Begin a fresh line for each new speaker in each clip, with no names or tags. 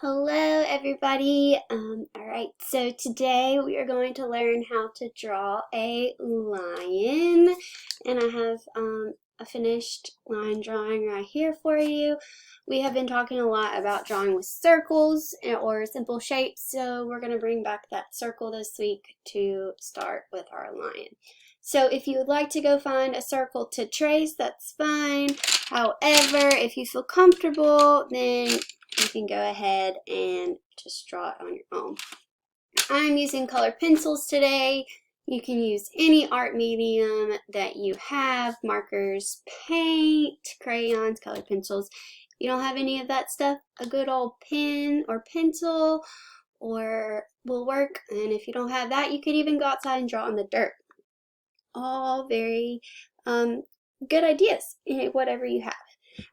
Hello everybody. Alright, so today we are going to learn how to draw a lion. And I have a finished line drawing right here for you. We have been talking a lot about drawing with circles or simple shapes, so we're going to bring back that circle this week to start with our lion. So if you would like to go find a circle to trace, that's fine. However, if you feel comfortable, then you can go ahead and just draw it on your own. I'm using colored pencils today. You can use any art medium that you have, markers, paint, crayons, colored pencils. If you don't have any of that stuff, a good old pen or pencil will work. And if you don't have that, you could even go outside and draw on the dirt. All very good ideas, whatever you have.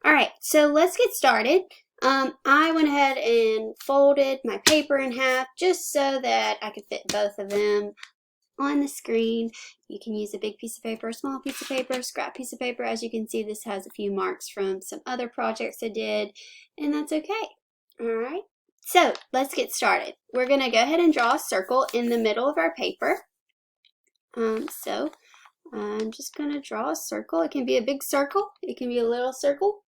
All right, so let's get started. I went ahead and folded my paper in half just so that I could fit both of them on the screen. You can use a big piece of paper, a small piece of paper, scrap piece of paper. As you can see, this has a few marks from some other projects I did, and that's okay. All right, so let's get started. We're going to go ahead and draw a circle in the middle of our paper. So I'm just going to draw a circle. It can be a big circle. It can be a little circle.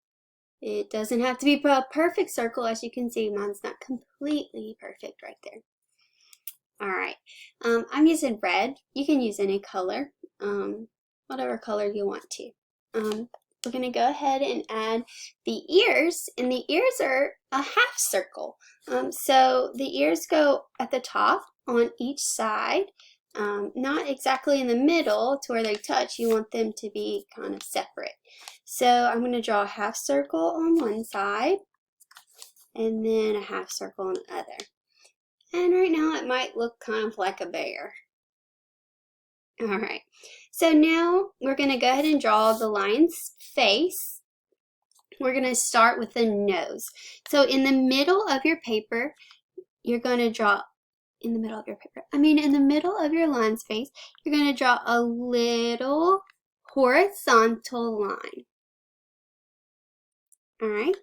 It doesn't have to be a perfect circle. As you can see, mine's not completely perfect right there. Alright, I'm using red. You can use any color, whatever color you want to. We're going to go ahead and add the ears, and the ears are a half circle. So the ears go at the top on each side, not exactly in the middle to where they touch. You want them to be kind of separate. So I'm going to draw a half circle on one side and then a half circle on the other. And right now it might look kind of like a bear. Alright, so now we're going to go ahead and draw the lion's face. We're going to start with the nose. So in the middle of your paper, you're going to draw, in the middle of your lion's face, you're going to draw a little horizontal line. Alright,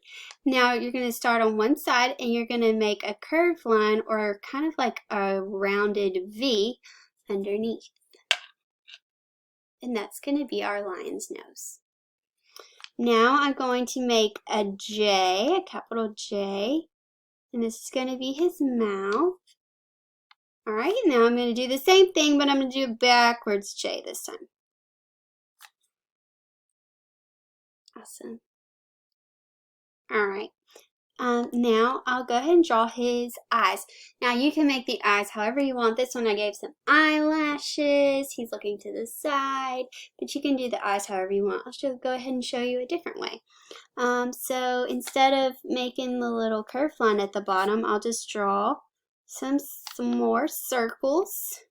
now you're going to start on one side and you're going to make a curved line or kind of like a rounded V underneath. And that's going to be our lion's nose. Now I'm going to make a J, a capital J, and this is going to be his mouth. Alright, now I'm going to do the same thing, but I'm going to do a backwards J this time. Awesome. Alright, now I'll go ahead and draw his eyes. Now you can make the eyes however you want. This one I gave some eyelashes. He's looking to the side, but you can do the eyes however you want. I'll just go ahead and show you a different way. So instead of making the little curved line at the bottom, I'll just draw some more circles.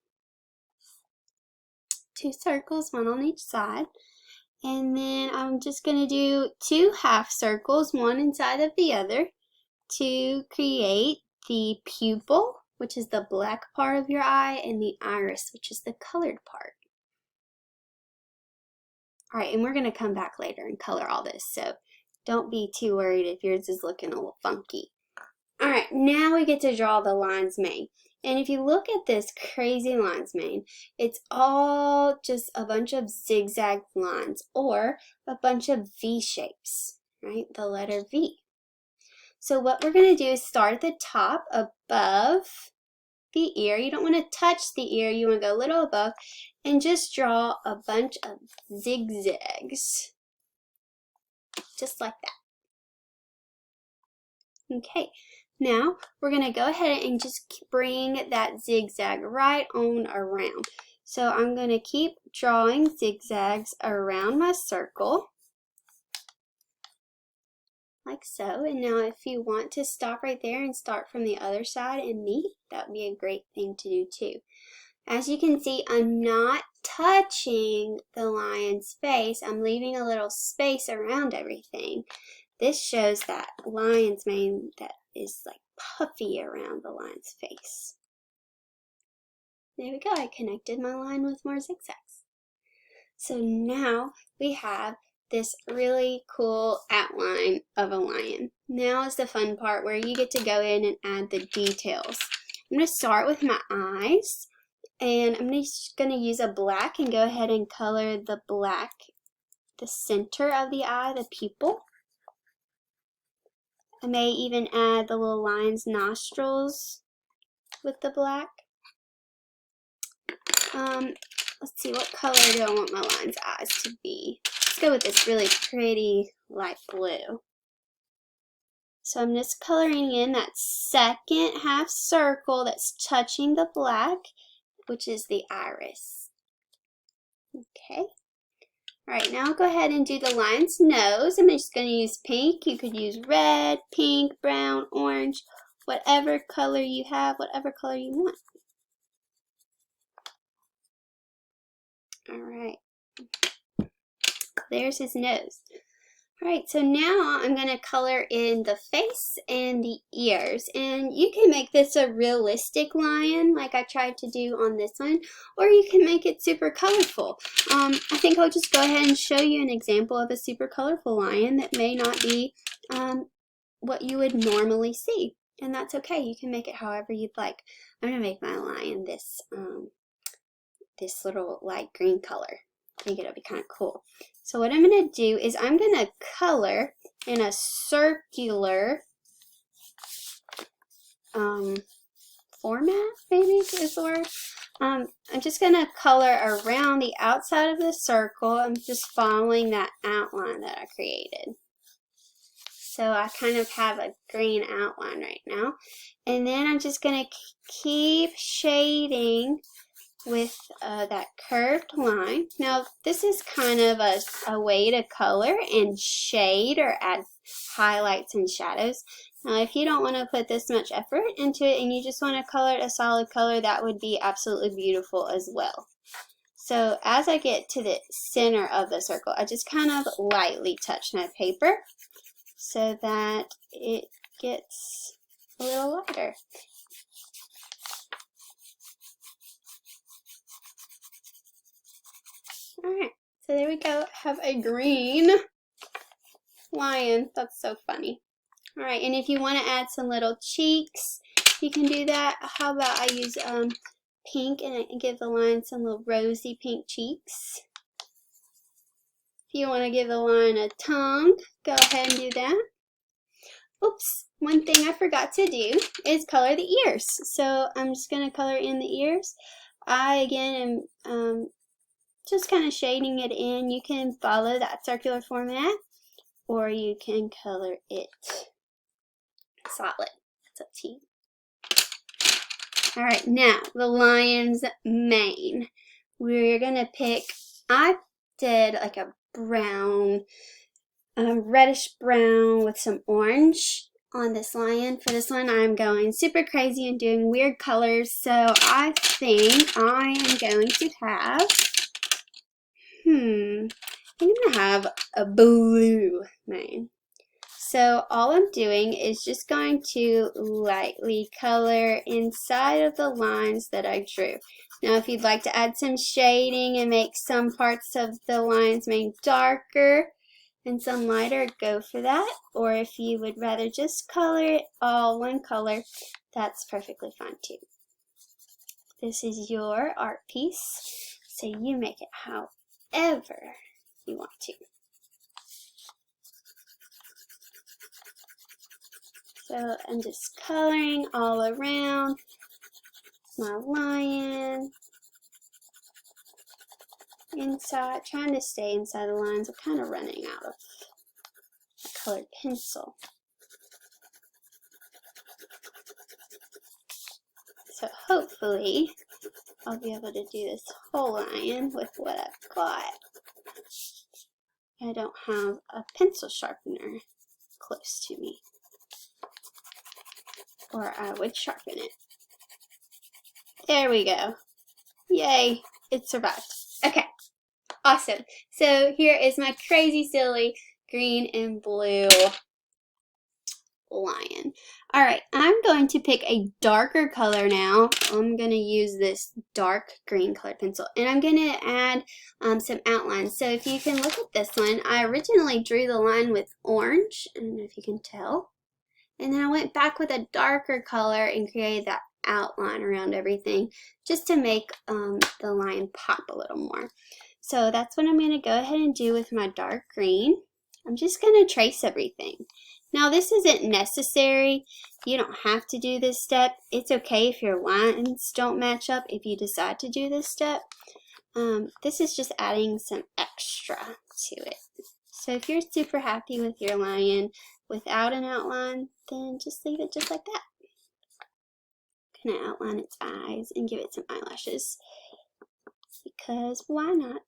2 circles, one on each side. And then I'm just going to do 2 half circles, one inside of the other, to create the pupil, which is the black part of your eye, and the iris, which is the colored part. Alright, and we're going to come back later and color all this, so don't be too worried if yours is looking a little funky. Alright, now we get to draw the lion's mane. And if you look at this crazy lion's mane, it's all just a bunch of zigzag lines or a bunch of V shapes, right? The letter V. So what we're going to do is start at the top above the ear. You don't want to touch the ear. You want to go a little above and just draw a bunch of zigzags. Just like that. Okay. Now, we're going to go ahead and just bring that zigzag right on around. So I'm going to keep drawing zigzags around my circle, like so. And now if you want to stop right there and start from the other side and meet, that would be a great thing to do too. As you can see, I'm not touching the lion's face. I'm leaving a little space around everything. This shows that lion's mane that is like puffy around the lion's face. There we go, I connected my line with more zigzags. So now we have this really cool outline of a lion. Now is the fun part where you get to go in and add the details. I'm going to start with my eyes, and I'm just going to use a black and go ahead and color the black, the center of the eye, the pupil. I may even add the little lion's nostrils with the black. Let's see, what color do I want my lion's eyes to be? Let's go with this really pretty light blue. So I'm just coloring in that second half circle that's touching the black, which is the iris. Okay. Alright, now I'll go ahead and do the lion's nose. I'm just going to use pink. You could use red, pink, brown, orange, whatever color you have, whatever color you want. Alright, there's his nose. Alright, so now I'm going to color in the face and the ears. And you can make this a realistic lion like I tried to do on this one, or you can make it super colorful. I think I'll just go ahead and show you an example of a super colorful lion that may not be what you would normally see. And that's okay, you can make it however you'd like. I'm going to make my lion this little light green color. I think it'll be kind of cool. So what I'm going to do is I'm going to color in a circular format, maybe is the word. I'm just going to color around the outside of the circle. I'm just following that outline that I created. So I kind of have a green outline right now. And then I'm just going to keep shading with that curved line. Now this is kind of a way to color and shade or add highlights and shadows. Now if you don't want to put this much effort into it and you just want to color it a solid color, that would be absolutely beautiful as well. So as I get to the center of the circle, I just kind of lightly touch my paper so that it gets a little lighter. Alright, so there we go. Have a green lion. That's so funny. Alright, and if you want to add some little cheeks, you can do that. How about I use pink and give the lion some little rosy pink cheeks. If you want to give the lion a tongue, go ahead and do that. Oops, one thing I forgot to do is color the ears. So I'm just going to color in the ears. I, again, am just kind of shading it in. You can follow that circular format, or you can color it solid. It's up to you. Alright, now the lion's mane. We're going to pick, I did like a brown, reddish brown with some orange on this lion. For this one, I'm going super crazy and doing weird colors, so I think I am going to have I'm going to have a blue mane. So all I'm doing is just going to lightly color inside of the lines that I drew. Now if you'd like to add some shading and make some parts of the lion's mane darker and some lighter, go for that. Or if you would rather just color it all one color, that's perfectly fine too. This is your art piece, so you make it however you want to. So I'm just coloring all around my lion, inside, trying to stay inside the lines. I'm kind of running out of colored pencil. So hopefully I'll be able to do this whole lion with what I've got. I don't have a pencil sharpener close to me, or I would sharpen it. There we go. Yay, it survived. Okay, awesome. So here is my crazy silly green and blue lion. Alright, I'm going to pick a darker color now. I'm going to use this dark green colored pencil, and I'm going to add some outlines. So if you can look at this one, I originally drew the line with orange. I don't know if you can tell. And then I went back with a darker color and created that outline around everything just to make the line pop a little more. So that's what I'm going to go ahead and do with my dark green. I'm just going to trace everything. Now this isn't necessary. You don't have to do this step. It's okay if your lines don't match up if you decide to do this step. This is just adding some extra to it. So if you're super happy with your lion without an outline, then just leave it just like that. I'm going to outline its eyes and give it some eyelashes, because why not?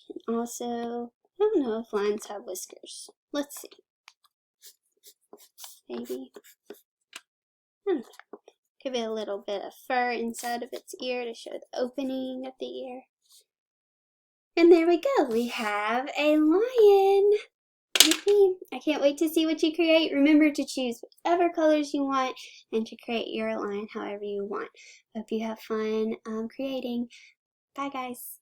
And also, I don't know if lions have whiskers. Let's see. Maybe. I don't know. Give it a little bit of fur inside of its ear to show the opening of the ear. And there we go. We have a lion. Yippee. I can't wait to see what you create. Remember to choose whatever colors you want and to create your lion however you want. Hope you have fun creating. Bye guys.